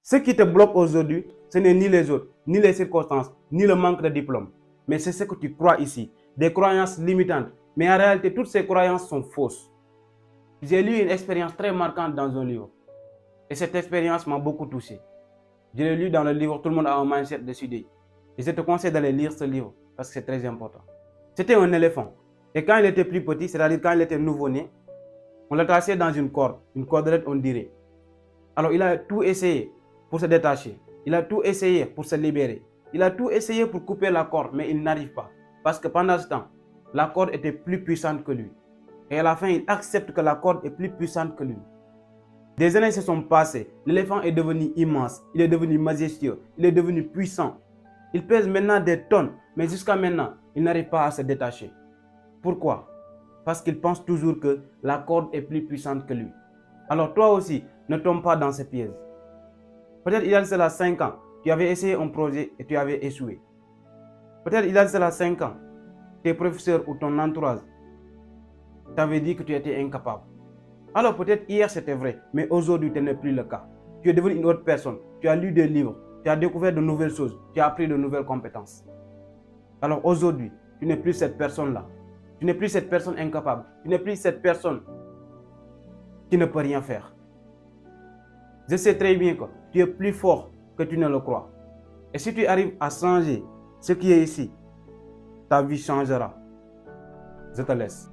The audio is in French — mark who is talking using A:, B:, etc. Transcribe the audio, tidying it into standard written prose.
A: Ce qui te bloque aujourd'hui, ce n'est ni les autres, ni les circonstances, ni le manque de diplôme. Mais c'est ce que tu crois ici. Des croyances limitantes. Mais en réalité, toutes ces croyances sont fausses. J'ai lu une expérience très marquante dans un livre. Et cette expérience m'a beaucoup touché. Je l'ai lu dans le livre Tout le monde a un mindset décidé. Et je te conseille d'aller lire ce livre parce que c'est très important. C'était un éléphant. Et quand il était plus petit, c'est-à-dire quand il était nouveau-né, on l'a tassé dans une cordelette on dirait. Alors il a tout essayé pour se détacher. Il a tout essayé pour se libérer. Il a tout essayé pour couper la corde, mais il n'arrive pas. Parce que pendant ce temps, la corde était plus puissante que lui. Et à la fin, il accepte que la corde est plus puissante que lui. Des années se sont passées. L'éléphant est devenu immense. Il est devenu majestueux. Il est devenu puissant. Il pèse maintenant des tonnes. Mais jusqu'à maintenant, il n'arrive pas à se détacher. Pourquoi? Parce qu'il pense toujours que la corde est plus puissante que lui. Alors toi aussi, ne tombe pas dans ce piège. Peut-être il y a cela 5 ans, tu avais essayé un projet et tu avais échoué. Peut-être il y a cela 5 ans, tes professeurs ou ton entourage t'avaient dit que tu étais incapable. Alors peut-être hier c'était vrai, mais aujourd'hui ce n'est plus le cas. Tu es devenu une autre personne, tu as lu des livres, tu as découvert de nouvelles choses, tu as appris de nouvelles compétences. Alors aujourd'hui, tu n'es plus cette personne-là. Tu n'es plus cette personne incapable. Tu n'es plus cette personne qui ne peut rien faire. Je sais très bien que tu es plus fort que tu ne le crois. Et si tu arrives à changer ce qui est ici, ta vie changera. Je te laisse.